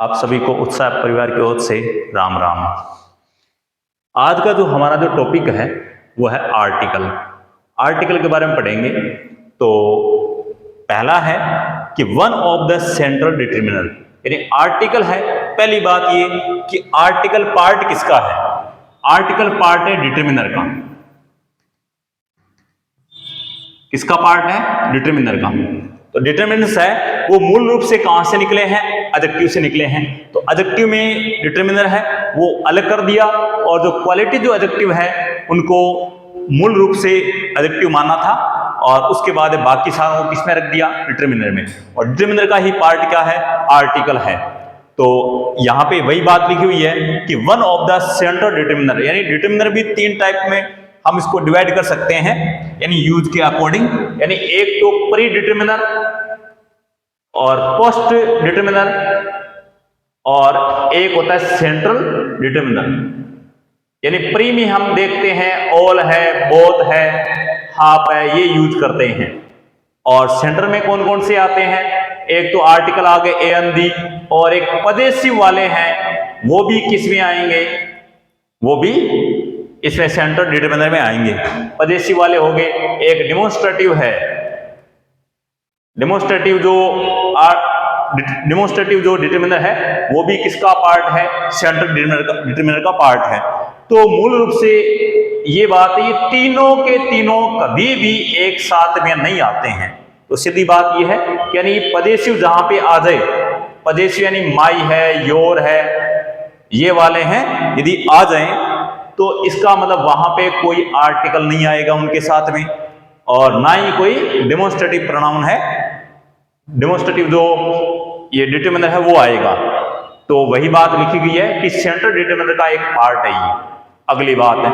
आप सभी को उत्साह परिवार की ओर से राम राम। आज का जो हमारा जो टॉपिक है वो है आर्टिकल। आर्टिकल के बारे में पढ़ेंगे। तो पहला है कि one of the central determiner, यानी आर्टिकल है। पहली बात ये कि आर्टिकल पार्ट किसका है। आर्टिकल पार्ट है डिटरमिनर का। किसका पार्ट है? डिटरमिनर का। तो डिटरमिनर्स है वो मूल रूप से कहां से निकले हैं? एडजेक्टिव से निकले हैं। तो एडजेक्टिव में डिटरमिनर है वो अलग कर दिया, और जो क्वालिटी जो एडजेक्टिव है उनको मूल रूप से एडजेक्टिव माना था, और उसके बाद बाकी सारों को किसमें रख दिया? डिटरमिनर में। और डिटरमिनर का ही पार्ट क्या है? आर्टिकल है। तो यहां पे वही बात लिखी हुई है कि one of the central determiner, यानी डिटरमिनर भी तीन टाइप में हम इसको डिवाइड कर सकते हैं, यानी यूज के अकॉर्डिंग। यानी एक तो प्री डिटरमिनर और पोस्ट डिटरमिनर, और एक होता है सेंट्रल डिटरमिनर। यानी प्री में हम देखते हैं ऑल है, बोथ है, हाफ है, ये यूज करते हैं। और सेंटर में कौन कौन से आते हैं? एक तो आर्टिकल आ गए ए एन दी, और एक पदेशिव वाले हैं, वो भी किस में आएंगे? वो भी इसमें सेंट्रल डिटरमिनर में आएंगे। पदेशिव वाले हो गए। एक डिमोन्स्ट्रेटिव है। डिमोन्स्ट्रेटिव जो डिटरमिनर है वो भी किसका पार्ट है? सेंट्रल डिटरमिनर का पार्ट है। तो मूल रूप से ये बात है, ये तीनों के तीनों कभी भी एक साथ में नहीं आते हैं। तो सीधी बात ये है कि यानी पदेशिव जहां पे आ जाए, पदेशिव यानी माई है, योर है, ये वाले हैं, यदि आ जाएं तो इसका मतलब वहां पे कोई आर्टिकल नहीं आएगा उनके साथ में, और ना ही कोई डेमोन्स्ट्रेटिव प्रोनाउन है। डेमोन्स्ट्रेटिव जो ये डिटरमिनर है वो आएगा। तो वही बात लिखी गई है कि सेंट्रल डिटरमिनर का एक पार्ट है ये। अगली बात है,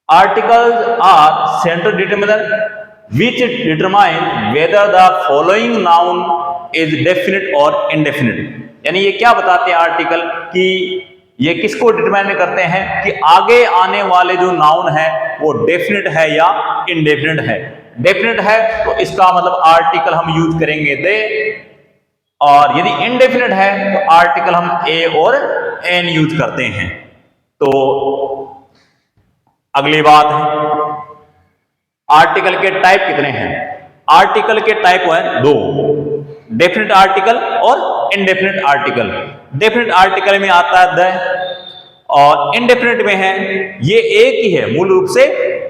articles are central determiner which determine whether the following noun is definite or indefinite। यानी ये क्या बताते हैं आर्टिकल कि ये किसको डिटरमाइन करते हैं कि आगे आने वाले जो नाउन है वो डेफिनेट है या इनडेफिनेट है। डेफिनेट है तो इसका मतलब आर्टिकल हम यूज करेंगे दे, और यदि इनडेफिनेट है तो आर्टिकल हम ए और एन यूज करते हैं। तो अगली बात है, आर्टिकल के टाइप कितने हैं? आर्टिकल के टाइप है दो, डेफिनेट आर्टिकल और इनडेफिनेट आर्टिकल। डेफिनेट आर्टिकल में आता है द, और इनडेफिनेट में है ये एक ही है। मूल रूप से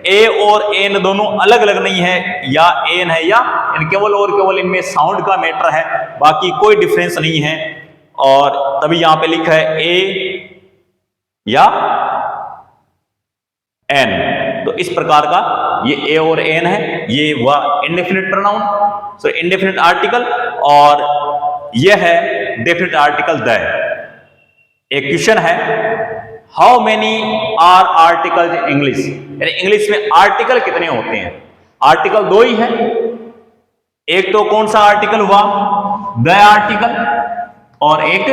ए और एन दोनों अलग अलग नहीं है, या एन है या एन, केवल और केवल इनमें साउंड का मैटर है, बाकी कोई डिफरेंस नहीं है। और तभी यहां पे लिखा है ए या एन। तो इस प्रकार का ये ए और एन है, ये वह indefinite pronoun, so indefinite article, और यह है डेफिनेट आर्टिकल द। एक क्वेश्चन है, how many are articles in English? यानी इंग्लिश में आर्टिकल कितने होते हैं? आर्टिकल दो ही है। एक तो कौन सा आर्टिकल हुआ? द आर्टिकल, और एक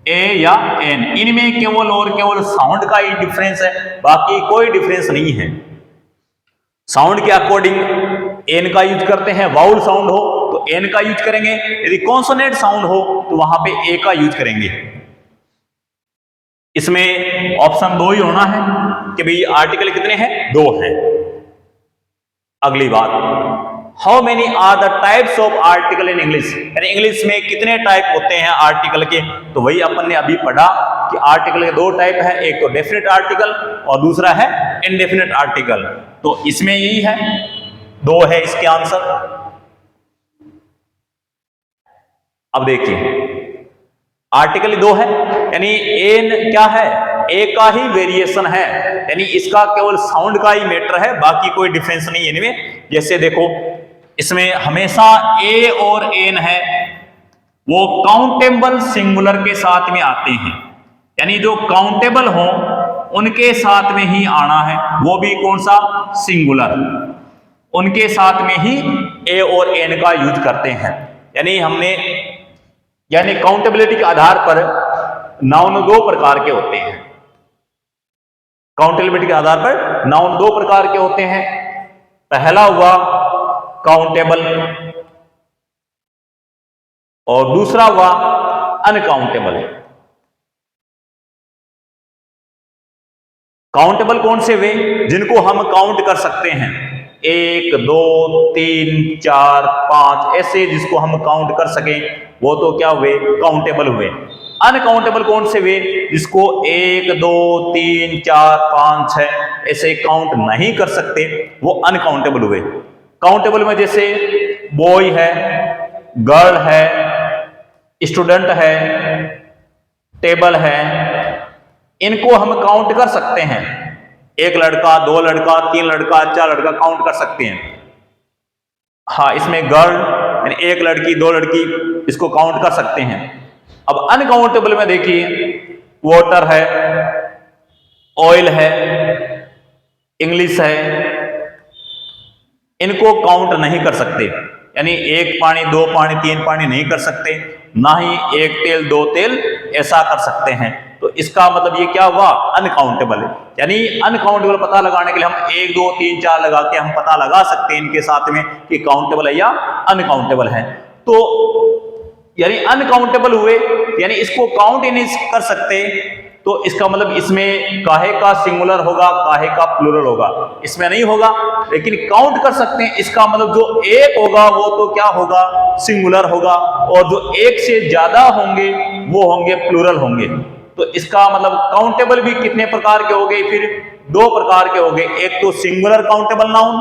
ए या एन। इनमें केवल और केवल साउंड का ही डिफरेंस है, बाकी कोई डिफरेंस नहीं है। साउंड के अकॉर्डिंग एन का यूज करते हैं। वाउल साउंड हो तो एन का यूज करेंगे, यदि कॉन्सोनेंट साउंड हो तो वहां पे ए का यूज करेंगे। इसमें ऑप्शन दो ही होना है कि भाई आर्टिकल कितने हैं? दो हैं। अगली बात, how many are the types of article in English? यानी इंग्लिश में कितने टाइप होते हैं आर्टिकल के? तो वही अपन ने अभी पढ़ा कि आर्टिकल के दो टाइप है, एक तो डेफिनेट आर्टिकल और दूसरा है इनडेफिनेट आर्टिकल। तो इसमें यही है, दो है इसके आंसर। अब देखिए, आर्टिकल दो है, यानी एन क्या है? ए का ही वेरिएशन है, यानी इसका केवल साउंड का ही मैटर है, बाकी कोई डिफरेंस नहीं है इनमें। जैसे देखो, इसमें हमेशा ए और एन है वो काउंटेबल सिंगुलर के साथ में आते हैं, यानी जो काउंटेबल हो उनके साथ में ही आना है, वो भी कौन सा? सिंगुलर। उनके साथ में ही ए और एन का यूज करते हैं। यानी काउंटेबिलिटी के आधार पर नाउन दो प्रकार के होते हैं। काउंटेबिलिटी के आधार पर नाउन दो प्रकार के होते हैं। पहला हुआ काउंटेबल, और दूसरा हुआ अनकाउंटेबल। काउंटेबल कौन से हुए? जिनको हम काउंट कर सकते हैं, 1 2 3 4 5 ऐसे जिसको हम काउंट कर सकें वो तो क्या हुए? काउंटेबल हुए। अनकाउंटेबल कौन से हुए? जिसको 1 2 3 4 5 6 ऐसे काउंट नहीं कर सकते, वो अनकाउंटेबल हुए। काउंटेबल में जैसे बॉय है, गर्ल है, स्टूडेंट है, टेबल है, इनको हम काउंट कर सकते हैं। एक लड़का, दो लड़का, तीन लड़का, चार लड़का काउंट कर सकते हैं। हाँ, इसमें गर्ल यानी एक लड़की, दो लड़की, इसको काउंट कर सकते हैं। अब अनकाउंटेबल में देखिए, वाटर है, ऑयल है, इंग्लिश है, इनको काउंट नहीं कर सकते। यानी एक पानी, दो पानी, तीन पानी नहीं कर सकते, ना ही एक तेल, दो तेल ऐसा कर सकते हैं। तो इसका मतलब ये क्या हुआ? अनकाउंटेबल है। यानी अनकाउंटेबल पता लगाने के लिए हम 1 2 3 4 लगा के हम पता लगा सकते हैं इनके साथ में कि काउंटेबल है या अनकाउंटेबल है। तो यानी अनकाउंटेबल हुए, यानी इसको काउंट ही नहीं कर सकते, तो इसका मतलब इसमें काहे का सिंगुलर होगा, काहे का प्लूरल होगा, इसमें नहीं होगा। लेकिन काउंट कर सकते हैं, इसका मतलब जो एक होगा वो तो क्या होगा? सिंगुलर होगा, और जो एक से ज्यादा होंगे वो होंगे प्लूरल होंगे। तो इसका मतलब काउंटेबल भी कितने प्रकार के हो गए? फिर 2 प्रकार के हो गए। एक तो सिंगुलर काउंटेबल नाउन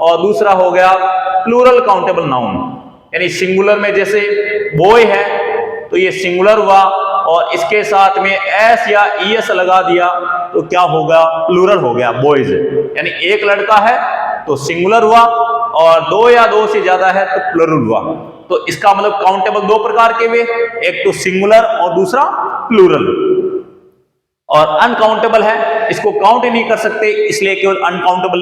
और दूसरा हो गया प्लूरल काउंटेबल नाउन। यानी सिंगुलर में जैसे बॉय है तो ये सिंगुलर हुआ, और इसके साथ में एस या ईएस लगा दिया तो क्या होगा? प्लूरल हो गया, बॉयज। यानी एक लड़का है तो सिंगुलर हुआ, और 2 या 2 से ज्यादा है तो प्लूरल हुआ। तो इसका मतलब काउंटेबल 2 प्रकार के हुए, एक तो सिंगुलर और दूसरा प्लूरल। और अनकाउंटेबल है, इसको काउंट ही नहीं कर सकते, इसलिए केवल अनकाउंटेबल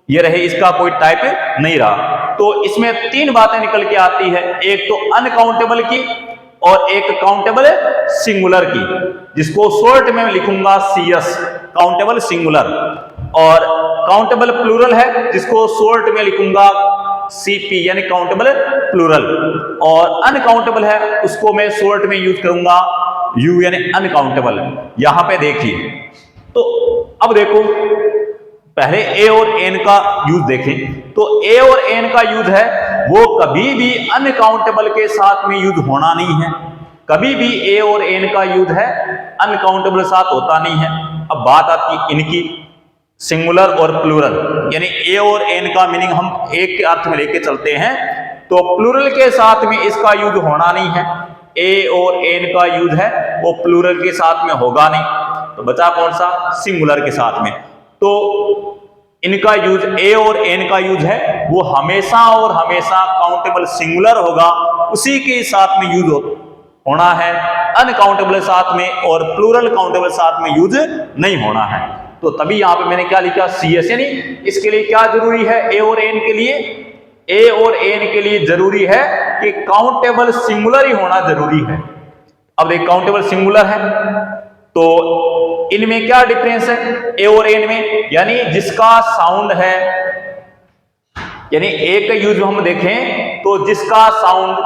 ये रहे, इसका कोई टाइप नहीं रहा। तो इसमें 3 बातें निकल के आती है, एक तो अनकाउंटेबल की, और एक काउंटेबल सिंगुलर की, जिसको शॉर्ट में लिखूंगा CS, काउंटेबल सिंगुलर। और काउंटेबल प्लूरल है, जिसको शॉर्ट में लिखूंगा CP, यानी काउंटेबल प्लूरल। और अनकाउंटेबल है, उसको मैं शॉर्ट में यूज करूंगा U, यानी अनकाउंटेबल। यहां पे देखिए, तो अब देखो, पहले A और N का यूज देखें, तो A और N का यूज है वो कभी भी अनकाउंटेबल के साथ में यूज होना नहीं है। कभी भी A और N का यूज है अनकाउंटेबल साथ होता नहीं है। अब बात आती है इनकी सिंगुलर और प्लूरल, यानी A और N का मीनिंग हम एक के अर्थ में लेके चलते हैं, तो प्लूरल के साथ में इसका यूज होना नहीं है। A और N का यूज है वो प्लूरल के साथ में होगा नहीं, तो बचा कौन सा? सिंगुलर के साथ में। तो इनका यूज A और N का यूज है वो हमेशा और हमेशा काउंटेबल सिंगुलर होगा, उसी के साथ में यूज होना है। अनकाउंटेबल साथ में और प्लूरल काउंटेबल साथ में यूज नहीं होना है। तो तभी यहां पे मैंने क्या लिखा? CS। यानी इसके लिए क्या जरूरी है? A और N के लिए, A और N के लिए जरूरी है कि काउंटेबल सिंगुलर ही होना जरूरी है। अब देख, काउंटेबल सिंगुलर है तो इनमें क्या डिफरेंस है A और N में? यानी जिसका साउंड है, यानी एक का यूज हम देखें तो जिसका साउंड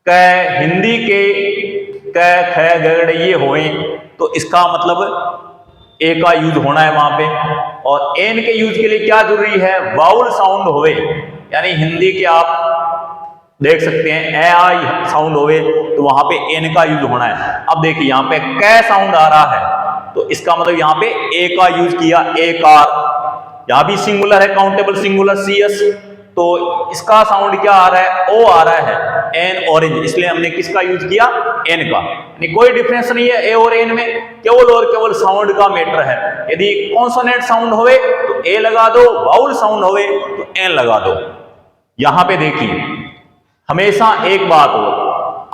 क, हिंदी के क, ख, ग, ये होए, तो इसका मतलब A का यूज होना है वहां पे। और N के यूज के लिए क्या जरूरी है? वाउल साउंड होवे, यानी हिंदी के आप देख सकते हैं ए आई साउंड होवे, तो वहां पे N का यूज होना है। अब देखिए यहां पे क साउंड आ रहा है, तो इसका मतलब यहां पे A का यूज किया, A कार। यहां भी सिंगुलर है, काउंटेबल सिंगुलर CS, तो इसका साउंड क्या आ रहा है? O आ रहा है, N ऑरेंज, इसलिए हमने किसका यूज किया? N का। नहीं, कोई डिफरेंस नहीं है A और N में, केवल और केवल साउंड का मैटर है। यदि कॉन्सोनेंट साउंड होवे तो A लगा दो, वाउल साउंड होवे तो N लगा दो। यहां पे देखिए, हमेशा एक बात हो,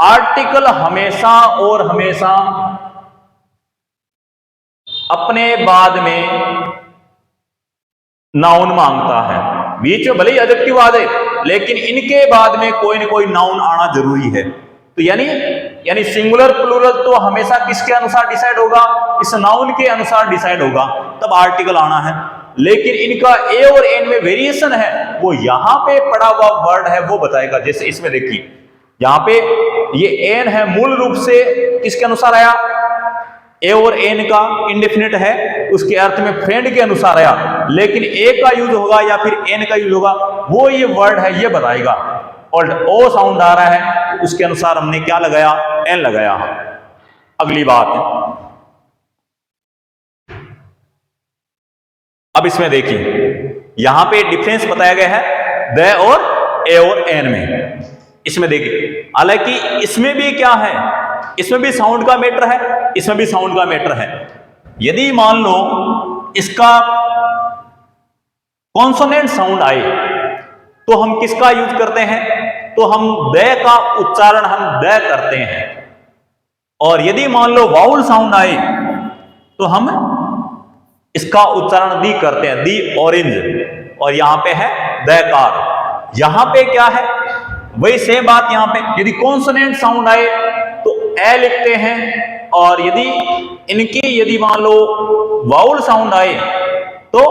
आर्टिकल हमेशा और हमेशा अपने बाद में नाउन मांगता है। बीच में भले ही एडजेक्टिव आ जाए, लेकिन इनके बाद में कोई ना कोई नाउन आना जरूरी है। तो यानी सिंगुलर प्लूरल तो हमेशा किसके अनुसार डिसाइड होगा? इस नाउन के अनुसार डिसाइड होगा, तब आर्टिकल आना है। लेकिन इनका A और N में वेरिएशन है, वो यहां पे पड़ा हुआ वर्ड है वो बताएगा। जैसे इसमें देखिए, यहां पे ये एन है मूल रूप से किसके अनुसार आया, ए और एन का इंडेफिनिट है, उसके अर्थ में फ्रेंड के अनुसार आया, लेकिन ए का यूज होगा या फिर एन का यूज होगा वो ये वर्ड है ये बताएगा। और ओ साउंड आ रहा है तो उसके अनुसार हमने क्या लगाया, एन लगाया। अगली बात, अब इसमें देखिए यहां पे डिफरेंस बताया गया है द और ए और एन में। इसमें देखिए हालांकि इसमें भी क्या है, इसमें भी साउंड का मैटर है, इसमें भी साउंड का मैटर है। यदि मान लो इसका कॉन्सोनेंट साउंड आए तो हम किसका यूज करते हैं, तो हम द का उच्चारण हम द करते हैं। और यदि मान लो वाउल साउंड आए तो हम इसका उच्चारण दी करते हैं, दी ऑरेंज। और यहां पे है द कार। यहां पे क्या है वही सेम बात, यहां पे यदि कॉन्सोनेंट साउंड आए तो ए लिखते हैं, और यदि मान लो वाउल साउंड आए तो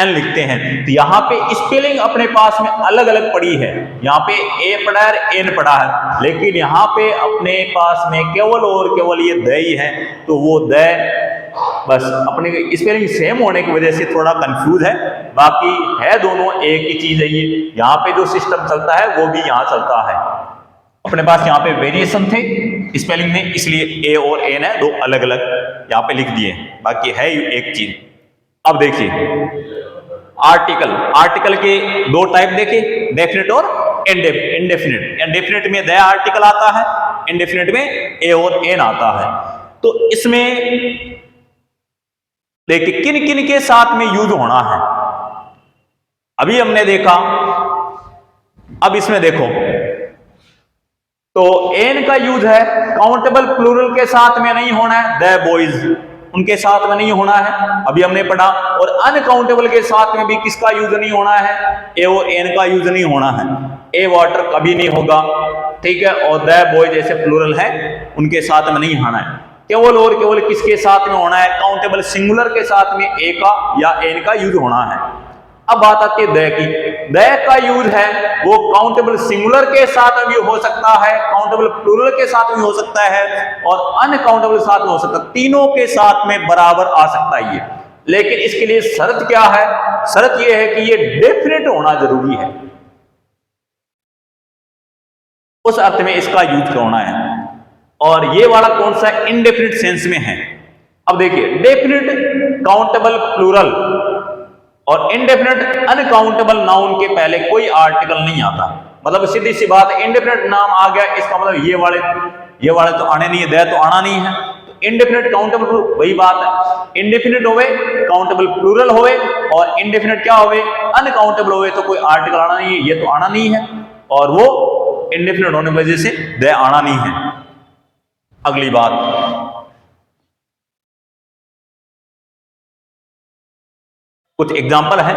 एन लिखते हैं। तो यहाँ पे स्पेलिंग अपने पास में अलग अलग पड़ी है, यहाँ पे ए पड़ा है एन पड़ा है, लेकिन यहाँ पे अपने पास में केवल और केवल ये द ही है। तो वो द बस अपने स्पेलिंग सेम होने की वजह से थोड़ा कंफ्यूज है, बाकी है दोनों एक ही चीज है। ये यहाँ पे जो सिस्टम चलता है वो भी यहाँ चलता है। अपने पास यहाँ पे वेरिएशन थे स्पेलिंग में, इसलिए ए और एन है, दो अलग अलग यहाँ पे लिख दिए, बाकी है एक चीज। अब देखिए आर्टिकल के दो टाइप देखे, डेफिनेट और इंडेफिनिट। इंडेफिनिट में द आर्टिकल आता है, इंडेफिनिट में ए और एन आता है। तो इसमें देखिए किन किन के साथ में यूज होना है अभी हमने देखा। अब इसमें देखो तो एन का यूज है काउंटेबल प्लूरल के साथ में नहीं होना है, द बॉयज उनके साथ में नहीं होना है, अभी हमने पढ़ा। और अनकाउंटेबल के साथ में भी किसका यूज नहीं होना है, ए और एन का यूज नहीं होना है, ए वाटर कभी नहीं होगा, ठीक है। और द बॉय जैसे प्लूरल है उनके साथ में नहीं होना है। केवल और केवल किसके साथ में होना है, काउंटेबल सिंगुलर के साथ में ए का या एन का यूज होना है। अब बात आती है द की। द का यूज है वो काउंटेबल सिंगुलर के साथ भी हो सकता है, काउंटेबल प्लूरल के साथ भी हो सकता है, और अनकाउंटेबल साथ में हो सकता है, तीनों के साथ में बराबर आ सकता है ये। लेकिन इसके लिए शर्त क्या है, शर्त ये है कि ये डेफिनेट होना जरूरी है, उस अर्थ में इसका यूज होना है। और ये वाला कौन सा इनडेफिनिट सेंस में है। अब देखिए डेफिनेट काउंटेबल प्लूरल और इनडेफिनेट अनकाउंटेबल नाउन के पहले कोई आर्टिकल नहीं आता। मतलब सीधी सी बात, इनडेफिनेट नाम आ गया इसका मतलब ये वाले तो आने नहीं है, दे तो आना नहीं है। तो इनडेफिनेट काउंटेबल वही बात है, इनडेफिनेट होवे काउंटेबल प्लूरल होवे, और इनडेफिनेट क्या होवे अनकाउंटेबल होवे, तो कोई आर्टिकल आना नहीं है, ये तो आना नहीं है, और वो इनडेफिनेट होने की वजह से दे आना नहीं है। अगली बात, कुछ एग्जांपल है।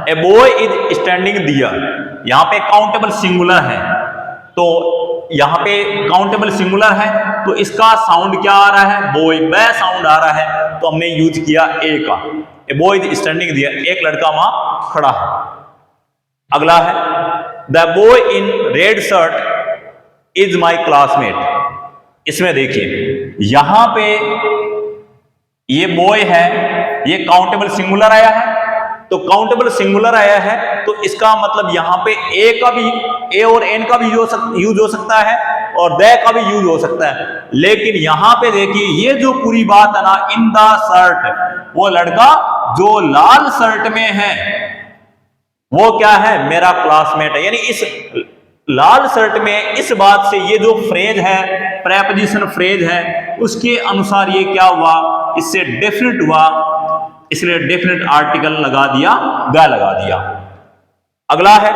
ए बॉय इज स्टैंडिंग दियर, यहां पे काउंटेबल सिंगुलर है, तो यहां पे काउंटेबल सिंगुलर है तो इसका साउंड क्या आ रहा है, बॉय, ब साउंड आ रहा है, तो हमने यूज किया ए का। ए बॉय इज स्टैंडिंग दियर, एक लड़का वहां खड़ा है। अगला है the boy in red shirt is my classmate. इसमें देखिए यहां पे ये बॉय है, ये काउंटेबल सिंगुलर आया है, तो काउंटेबल सिंगुलर आया है तो इसका मतलब यहां पे ए का भी, ए और एन का भी यूज हो सकता है और द का भी यूज हो सकता है। लेकिन यहां पे देखिए ये जो पूरी बात है ना, इन द शर्ट, वो लड़का जो लाल शर्ट में है वो क्या है, मेरा क्लासमेट है। यानी इस लाल शर्ट में इस बात से ये जो फ्रेज है, प्रेपोजिशन फ्रेज है, उसके अनुसार ये क्या हुआ, इससे डेफिनेट हुआ, इसलिए डेफिनेट आर्टिकल लगा दिया, द लगा दिया। अगला है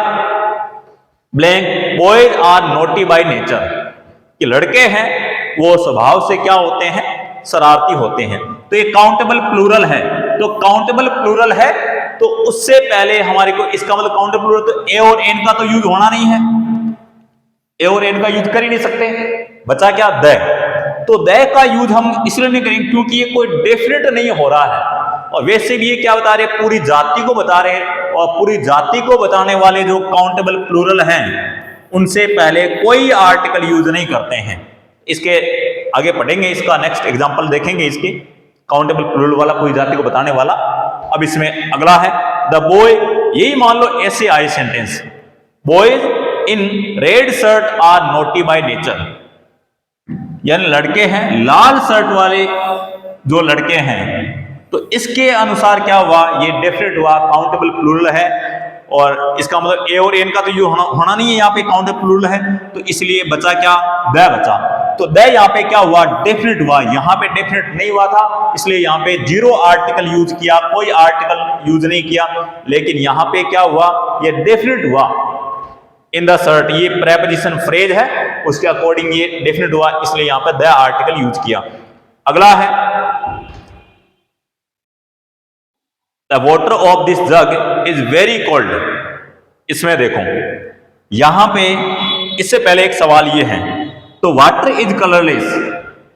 blank, boys are naughty by nature, कि लड़के हैं वो स्वभाव से क्या होते हैं, शरारती होते हैं। तो ये काउंटेबल प्लूरल है, तो काउंटेबल प्लूरल है तो उससे पहले हमारे को इसका मतलब काउंटेबल प्लूरल, तो ए और एन का तो यूज होना नहीं है, ए और एन का यूज कर ही नहीं सकते, बचा क्या, द। तो द का यूज हम इसलिए नहीं करेंगे क्योंकि ये कोई डेफिनेट नहीं हो रहा है, और वैसे भी ये क्या बता रहे हैं, पूरी जाति को बता रहे हैं, और पूरी जाति को बताने वाले जो काउंटेबल प्लूरल हैं उनसे पहले कोई आर्टिकल यूज नहीं करते हैं। इसके आगे पढ़ेंगे, इसका नेक्स्ट एग्जांपल देखेंगे, इसके काउंटेबल प्लूरल वाला कोई जाति को बताने वाला। अब इसमें अगला है द बॉय, यही मान लो ऐसे आए sentence, boys in red shirt are naughty by nature, यानी लड़के हैं लाल शर्ट वाले जो लड़के हैं, तो इसके अनुसार क्या हुआ, ये डेफिनेट हुआ, काउंटेबल प्लूरल है, और इसका मतलब ए और एन का तो ये होना नहीं है, यहाँ पे काउंटेबल प्लूरल है, तो इसलिए बचा क्या, द बचा। तो द यहाँ पे क्या हुआ, डेफिनेट हुआ, यहाँ पे डेफिनेट नहीं हुआ था, इसलिए यहाँ पे जीरो आर्टिकल यूज किया, कोई आर्टिकल यूज नहीं किया। लेकिन यहाँ पे क्या हुआ, ये डेफिनेट हुआ इन द शर्ट, ये प्रेपोजिशन फ्रेज है, उसके अकॉर्डिंग ये डेफिनेट हुआ, इसलिए यहाँ पे द आर्टिकल यूज किया। अगला है the water of this jug is very cold. इसमें देखो यहां पे इससे पहले एक सवाल ये है, तो वाटर इज कलरलेस,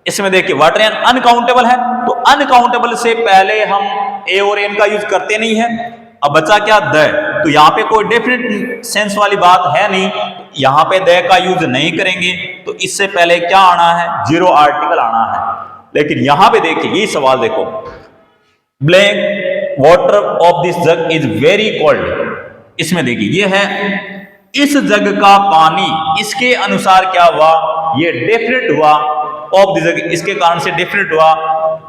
इसमें देखिए वाटर एन अनकाउंटेबल है, तो अनकाउंटेबल से पहले हम ए और एन का यूज करते नहीं है। अब बचा क्या, द, तो यहाँ पे कोई डेफिनेट सेंस वाली बात है नहीं, यहाँ पे द का यूज नहीं करेंगे, तो इससे पहले क्या आना है, जीरो आर्टिकल आना है। लेकिन यहां पे देखिए ये सवाल देखो, blank water of this jug is very cold, इसमें देखिए ये है इस जग का पानी, इसके अनुसार क्या हुआ, ये डेफिनेट हुआ, ऑफ दिस जग इसके कारण से डेफिनेट हुआ,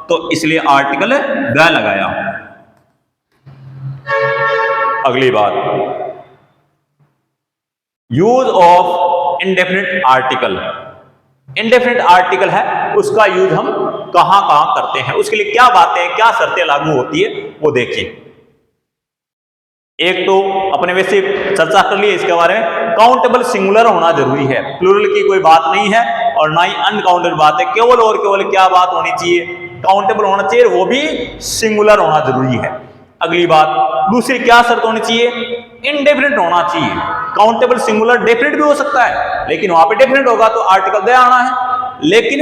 तो इसलिए आर्टिकल द लगाया। अगली बात, use of indefinite article, indefinite article है, उसका यूज हम कहां कहां करते हैं, उसके लिए क्या बातें, क्या शर्तें लागू होती है, वो देखिए। एक तो अपने वैसे चर्चा कर लिए इसके बारे में, काउंटेबल सिंगुलर होना जरूरी है, प्लूरल की कोई बात नहीं है और ना ही अनकाउंटेबल बात है, केवल और केवल क्या बात होनी चाहिए, काउंटेबल होना चाहिए, वो भी सिंगुलर होना जरूरी है। अगली बात, दूसरी क्या शर्त होनी चाहिए, इनडेफिनिट होना चाहिए। काउंटेबल सिंगुलर डेफिनिट भी हो सकता है, लेकिन वहां पे डेफिनिट होगा तो आर्टिकल दे आना है, लेकिन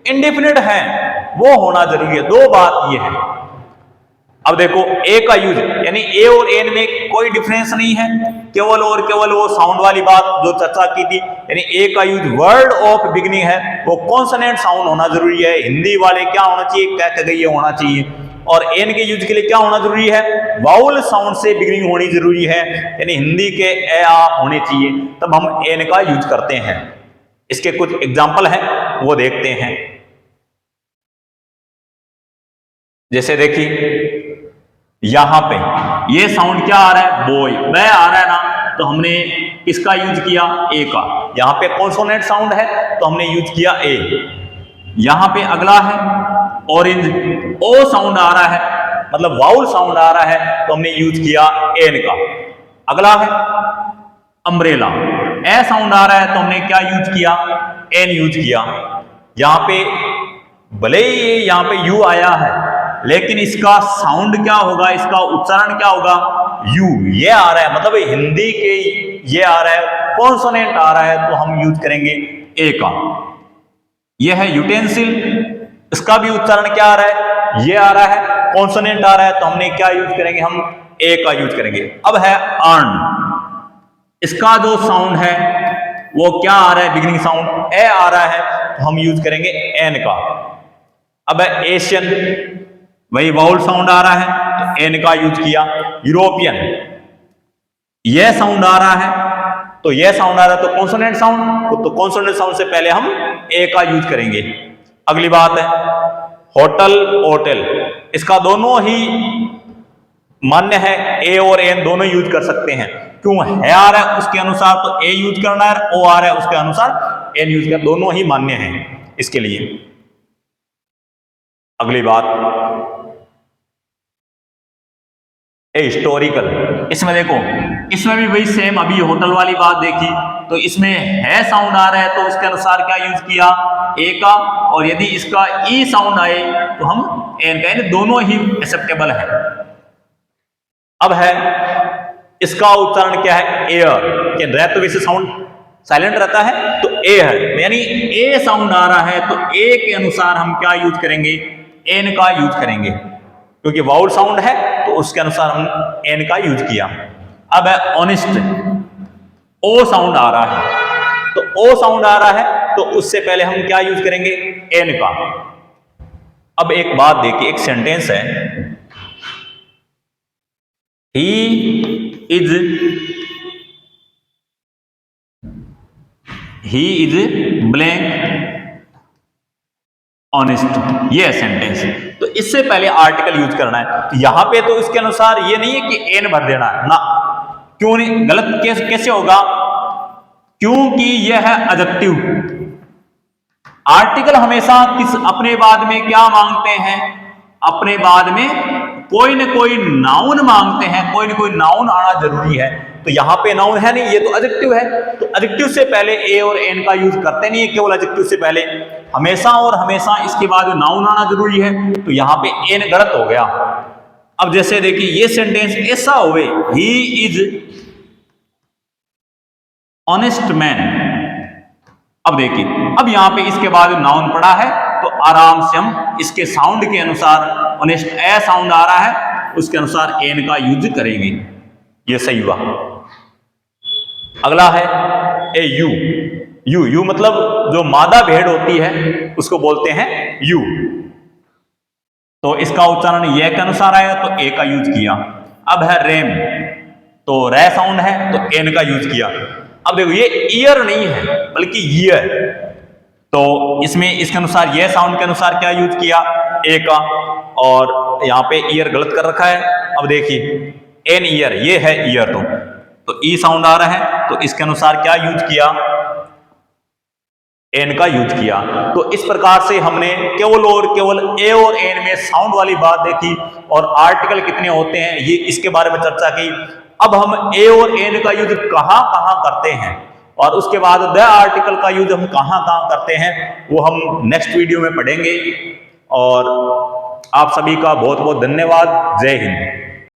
इनडेफिनिट है वो होना जरूरी है। दो बात ये है। अब देखो ए का यूज, यानी ए और एन में कोई डिफरेंस नहीं है, केवल और केवल वो साउंड वाली बात जो चर्चा की थी, यानी ए का यूज वर्ड ऑफ बिगिनिंग है, वो कॉन्सोनेंट साउंड होना जरूरी है, हिंदी वाले क्या होना चाहिए, कह गई होना चाहिए। और एन के यूज के लिए क्या होना जरूरी है, वाउल साउंड से बिगिनिंग होनी जरूरी है, यानी हिंदी के ए आ होने चाहिए, तब हम एन का यूज करते हैं। इसके कुछ एग्जाम्पल हैं वो देखते हैं। जैसे देखिए यहां पे ये साउंड क्या आ रहा है, बोय, मैं आ रहा है ना, तो हमने किसका यूज किया, ए का। यहां पे कॉन्सोनेंट साउंड है तो हमने यूज किया ए। यहां पे अगला है ऑरेंज, ओ साउंड आ रहा है, मतलब वाउल साउंड आ रहा है, तो हमने यूज किया एन का। अगला है अम्ब्रेला, ए साउंड आ रहा है तो हमने क्या यूज किया, एन यूज किया। यहां पे भले ही यहां पे यू आया है, लेकिन इसका साउंड क्या होगा, इसका उच्चारण क्या होगा, यू, ये आ रहा है, मतलब हिंदी के ये आ रहा है, कॉन्सोनेंट आ रहा है, तो हम यूज करेंगे ए का। ये है यूटेंसिल, इसका भी उच्चारण क्या आ रहा है, ये आ रहा है, कॉन्सोनेंट आ रहा है, तो हमने क्या यूज करेंगे, हम ए का यूज करेंगे। अब है अर्न, इसका जो साउंड है वो क्या आ रहा है, बिगिनिंग साउंड ए आ रहा है, तो हम यूज करेंगे एन का। अब है एशियन, वही वाउल साउंड आ रहा है तो एन का यूज किया। यूरोपियन, यह साउंड आ रहा है तो यह साउंड आ रहा है तो कॉन्सोनेंट साउंड, तो कॉन्सोनेंट साउंड से पहले हम ए का यूज करेंगे। अगली बात है होटल, होटल, इसका दोनों ही मान्य है, ए और एन दोनों यूज कर सकते हैं। क्यों, है आ रहा है उसके अनुसार तो ए यूज करना है, ओ आ रहा है उसके अनुसार एन यूज करना, दोनों ही मान्य हैं इसके लिए। अगली बात हिस्टोरिकल, इसमें देखो इसमें भी वही सेम, अभी होटल वाली बात देखी, तो इसमें है साउंड आ रहा है तो उसके अनुसार क्या यूज किया, ए का, और यदि इसका ई साउंड आए तो हम एन का, यानी दोनों ही एक्सेप्टेबल है। अब है इसका उच्चारण क्या है, एयर, क्या रहता तो वैसे साउंड साइलेंट रहता है तो ए है, यानी ए साउंड आ रहा है तो ए के अनुसार हम क्या यूज करेंगे, एन का यूज करेंगे, क्योंकि वाउल साउंड है तो उसके अनुसार हम एन का यूज किया। अब है ऑनेस्ट, ओ साउंड आ रहा है, तो ओ साउंड आ रहा है, तो उससे पहले हम क्या यूज करेंगे, एन का। अब एक बात देखिए, एक सेंटेंस है, ही इज ब्लैंक ऑनेस्ट, ये सेंटेंस। तो इससे पहले आर्टिकल यूज करना है। तो यहां पे तो इसके अनुसार ये नहीं है कि एन भर देना है ना, क्यों नहीं, गलत कैसे होगा, क्योंकि यह है एडजेक्टिव। आर्टिकल हमेशा अपने बाद में क्या मांगते हैं, अपने बाद में कोई न कोई नाउन मांगते हैं, कोई न कोई नाउन आना जरूरी है। तो यहां पे नाउन है नहीं, ये तो एडजेक्टिव है। तो एडजेक्टिव से पहले ए और एन का यूज करते नहीं है, केवल एडजेक्टिव से पहले हमेशा और हमेशा इसके बाद नाउन आना जरूरी है। तो यहां पे एन गलत हो गया। अब जैसे देखिए ये सेंटेंस ऐसा होवे, ही इज ऑनेस्ट मैन। अब देखिए, अब यहां पे इसके बाद नाउन पड़ा है, तो आराम से हम इसके साउंड के अनुसार, ऑनेस्ट ए साउंड आ रहा है, उसके अनुसार एन का यूज करेंगे, ये सही हुआ। अगला है ए यू। यू मतलब जो मादा भेड़ होती है उसको बोलते हैं यू। तो इसका उच्चारण ये के अनुसार आया, तो ए का यूज किया। अब है रेम, तो रे साउंड है, तो एन का यूज किया। अब देखो ये ईयर नहीं है बल्कि ईयर, तो इसमें इसके अनुसार ये साउंड के अनुसार क्या यूज किया, ए का, और यहाँ पे ईयर गलत कर रखा है। अब देखिए एन ईयर, ये है ईयर, तो ई साउंड आ रहा है, तो इसके अनुसार क्या यूज किया, एन का यूज किया। तो इस प्रकार से हमने केवल और केवल ए और एन में साउंड वाली बात देखी, और आर्टिकल कितने होते हैं ये इसके बारे में चर्चा की। अब हम ए और एन का यूज कहां कहां करते हैं, और उसके बाद द आर्टिकल का यूज हम कहां कहां करते हैं, वो हम नेक्स्ट वीडियो में पढ़ेंगे। और आप सभी का बहुत बहुत धन्यवाद। जय हिंद।